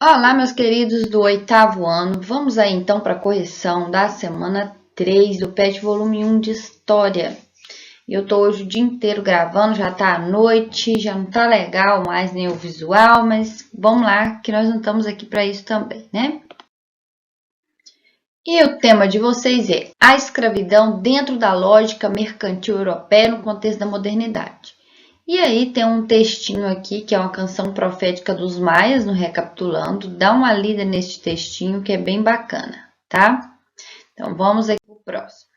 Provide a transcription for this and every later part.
Olá, meus queridos do oitavo ano. Vamos aí então para a correção da semana 3 do PET volume 1 de História. Eu tô hoje o dia inteiro gravando, já tá à noite, já não tá legal mais nem o visual, mas vamos lá que nós não estamos aqui para isso também, né? E o tema de vocês é a escravidão dentro da lógica mercantil europeia no contexto da modernidade. E aí tem um textinho aqui, que é uma canção profética dos maias, no Recapitulando. Dá uma lida neste textinho, que é bem bacana, tá? Então, vamos aqui para o próximo.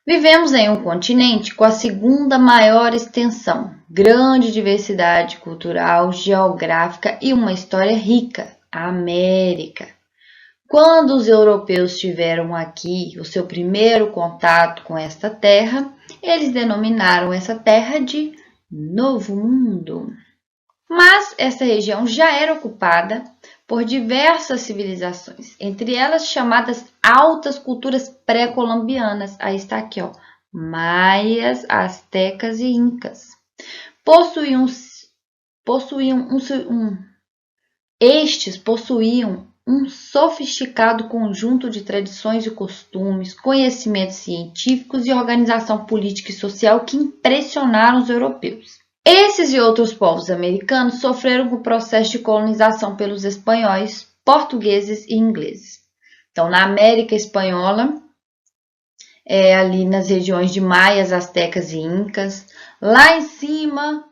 Vivemos em um continente com a segunda maior extensão, grande diversidade cultural, geográfica e uma história rica, a América. Quando os europeus tiveram aqui o seu primeiro contato com esta terra, eles denominaram essa terra de Novo Mundo. Mas essa região já era ocupada por diversas civilizações, entre elas chamadas altas culturas pré-colombianas. Aí está aqui, ó, maias, astecas e incas. Estes possuíam um sofisticado conjunto de tradições e costumes, conhecimentos científicos e organização política e social que impressionaram os europeus. Esses e outros povos americanos sofreram com o processo de colonização pelos espanhóis, portugueses e ingleses. Então, na América Espanhola, ali nas regiões de maias, astecas e incas. Lá em cima,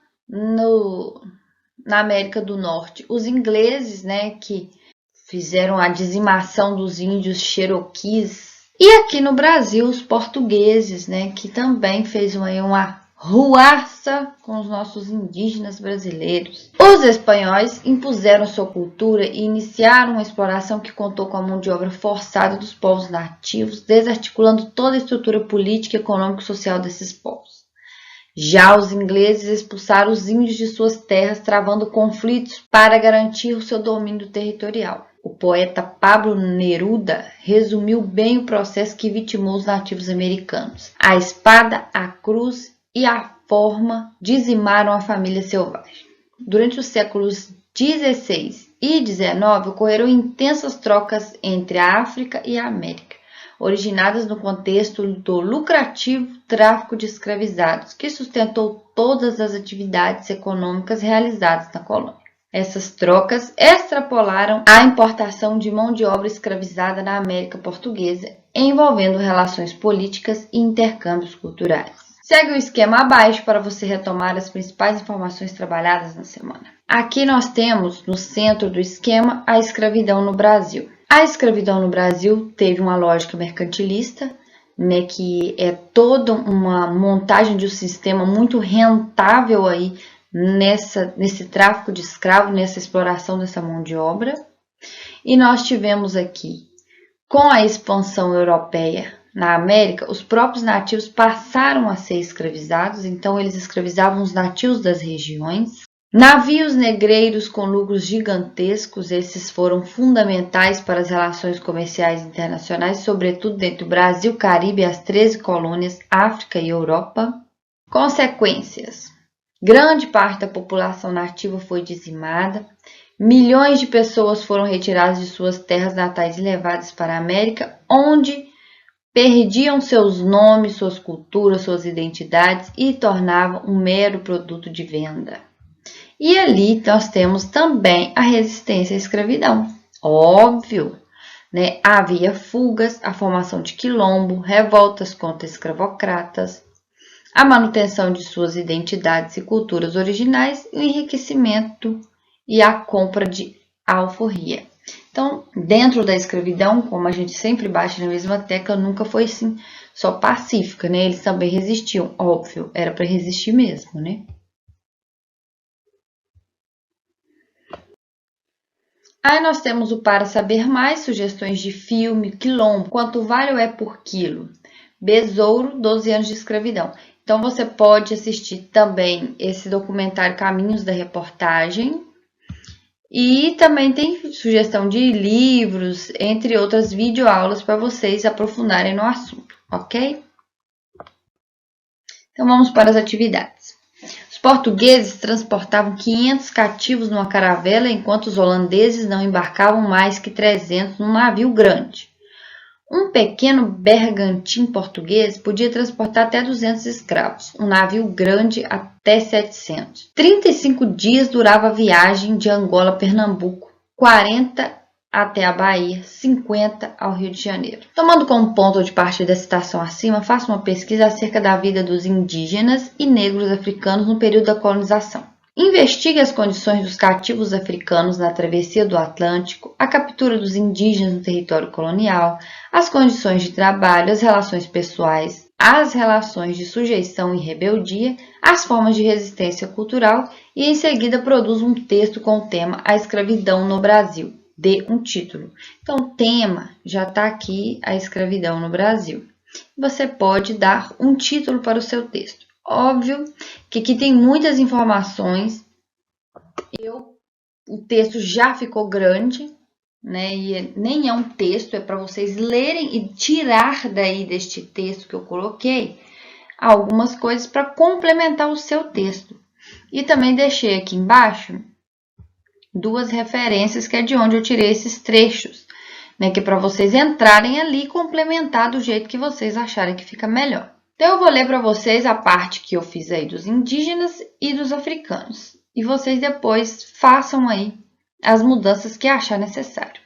na América do Norte, os ingleses, né, que fizeram a dizimação dos índios cheroquis. E aqui no Brasil, os portugueses, né, que também fez uma ruaça com os nossos indígenas brasileiros. Os espanhóis impuseram sua cultura e iniciaram uma exploração que contou com a mão de obra forçada dos povos nativos, desarticulando toda a estrutura política, econômica e social desses povos. Já os ingleses expulsaram os índios de suas terras, travando conflitos para garantir o seu domínio territorial. O poeta Pablo Neruda resumiu bem o processo que vitimou os nativos americanos. A espada, a cruz e a forma dizimaram a família selvagem. Durante os séculos XVI e XIX, ocorreram intensas trocas entre a África e a América, originadas no contexto do lucrativo tráfico de escravizados, que sustentou todas as atividades econômicas realizadas na colônia. Essas trocas extrapolaram a importação de mão de obra escravizada na América Portuguesa, envolvendo relações políticas e intercâmbios culturais. Segue o esquema abaixo para você retomar as principais informações trabalhadas na semana. Aqui nós temos, no centro do esquema, a escravidão no Brasil. A escravidão no Brasil teve uma lógica mercantilista, né, que é toda uma montagem de um sistema muito rentável aí nesse tráfico de escravos, nessa exploração dessa mão de obra. E nós tivemos aqui, com a expansão europeia na América, os próprios nativos passaram a ser escravizados, então eles escravizavam os nativos das regiões. Navios negreiros com lucros gigantescos, esses foram fundamentais para as relações comerciais internacionais, sobretudo entre o Brasil, Caribe e as 13 colônias, África e Europa. Consequências: grande parte da população nativa foi dizimada, milhões de pessoas foram retiradas de suas terras natais e levadas para a América, onde perdiam seus nomes, suas culturas, suas identidades e tornavam um mero produto de venda. E ali nós temos também a resistência à escravidão. Óbvio, né? Havia fugas, a formação de quilombo, revoltas contra escravocratas, a manutenção de suas identidades e culturas originais, o enriquecimento e a compra de alforria. Então, dentro da escravidão, como a gente sempre bate na mesma tecla, nunca foi assim só pacífica, né? Eles também resistiam, óbvio, era para resistir mesmo, né? Aí nós temos o Para Saber Mais, sugestões de filme, quilombo, quanto vale é por quilo, besouro, 12 anos de escravidão. Então você pode assistir também esse documentário Caminhos da Reportagem. E também tem sugestão de livros, entre outras videoaulas para vocês aprofundarem no assunto, ok? Então vamos para as atividades. Os portugueses transportavam 500 cativos numa caravela, enquanto os holandeses não embarcavam mais que 300 num navio grande. Um pequeno bergantim português podia transportar até 200 escravos, um navio grande até 700. 35 dias durava a viagem de Angola a Pernambuco, 40 até a Bahia, 50 ao Rio de Janeiro. Tomando como ponto de partida a citação acima, faça uma pesquisa acerca da vida dos indígenas e negros africanos no período da colonização. Investigue as condições dos cativos africanos na travessia do Atlântico, a captura dos indígenas no território colonial, as condições de trabalho, as relações pessoais, as relações de sujeição e rebeldia, as formas de resistência cultural e, em seguida, produza um texto com o tema A Escravidão no Brasil. Dê um título. Então, o tema já está aqui, a escravidão no Brasil. Você pode dar um título para o seu texto. Óbvio que aqui tem muitas informações. O texto já ficou grande, né? E nem é um texto, é para vocês lerem e tirar daí deste texto que eu coloquei algumas coisas para complementar o seu texto. E também deixei aqui embaixo duas referências, que é de onde eu tirei esses trechos, né? Que é para vocês entrarem ali e complementar do jeito que vocês acharem que fica melhor. Então, eu vou ler para vocês a parte que eu fiz aí dos indígenas e dos africanos. E vocês depois façam aí as mudanças que achar necessário.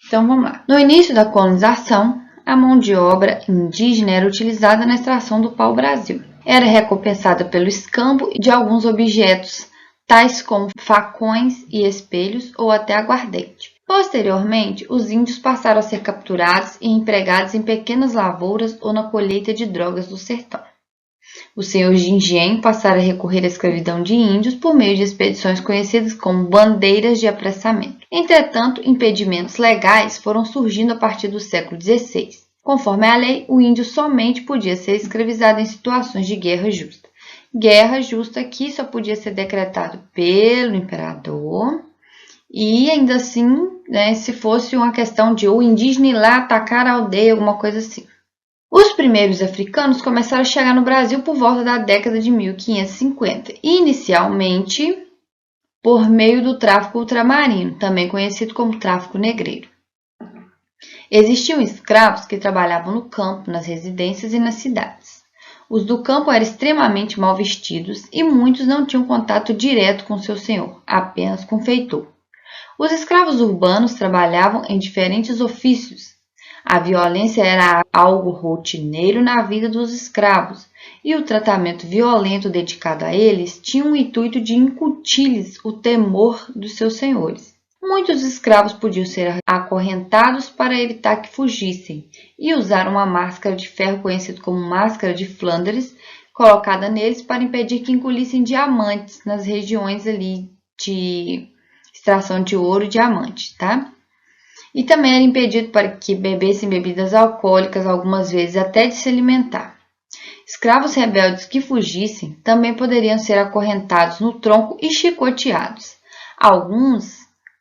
Então, vamos lá. No início da colonização, a mão de obra indígena era utilizada na extração do pau-brasil. Era recompensada pelo escambo de alguns objetos, tais como facões e espelhos ou até aguardente. Posteriormente, os índios passaram a ser capturados e empregados em pequenas lavouras ou na colheita de drogas do sertão. Os senhores de engenho passaram a recorrer à escravidão de índios por meio de expedições conhecidas como bandeiras de apressamento. Entretanto, impedimentos legais foram surgindo a partir do século XVI. Conforme a lei, o índio somente podia ser escravizado em situações de guerra justa. Guerra justa aqui só podia ser decretado pelo imperador. E ainda assim, né, se fosse uma questão de o indígena ir lá atacar a aldeia, alguma coisa assim. Os primeiros africanos começaram a chegar no Brasil por volta da década de 1550, inicialmente por meio do tráfico ultramarino, também conhecido como tráfico negreiro. Existiam escravos que trabalhavam no campo, nas residências e nas cidades. Os do campo eram extremamente mal vestidos e muitos não tinham contato direto com seu senhor, apenas com o feitor. Os escravos urbanos trabalhavam em diferentes ofícios. A violência era algo rotineiro na vida dos escravos, e o tratamento violento dedicado a eles tinha o intuito de incutir-lhes o temor dos seus senhores. Muitos escravos podiam ser acorrentados para evitar que fugissem, e usar uma máscara de ferro conhecida como máscara de Flandres, colocada neles para impedir que engolissem diamantes nas regiões ali de extração de ouro e diamante, tá? E também era impedido para que bebessem bebidas alcoólicas, algumas vezes até de se alimentar. Escravos rebeldes que fugissem também poderiam ser acorrentados no tronco e chicoteados. Alguns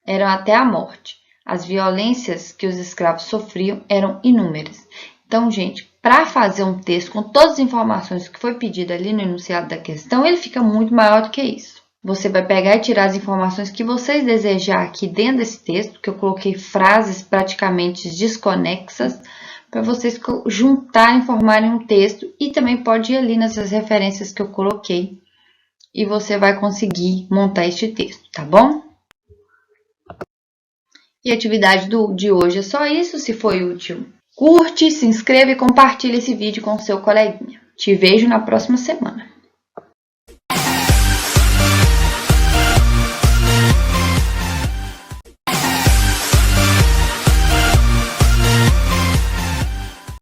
eram até a morte. As violências que os escravos sofriam eram inúmeras. Então, gente, para fazer um texto com todas as informações que foi pedido ali no enunciado da questão, ele fica muito maior do que isso. Você vai pegar e tirar as informações que vocês desejar aqui dentro desse texto, que eu coloquei frases praticamente desconexas, para vocês juntarem, formarem um texto, e também pode ir ali nessas referências que eu coloquei, e você vai conseguir montar este texto, tá bom? E a atividade de hoje é só isso. Se foi útil, curte, se inscreva e compartilhe esse vídeo com o seu coleguinha. Te vejo na próxima semana.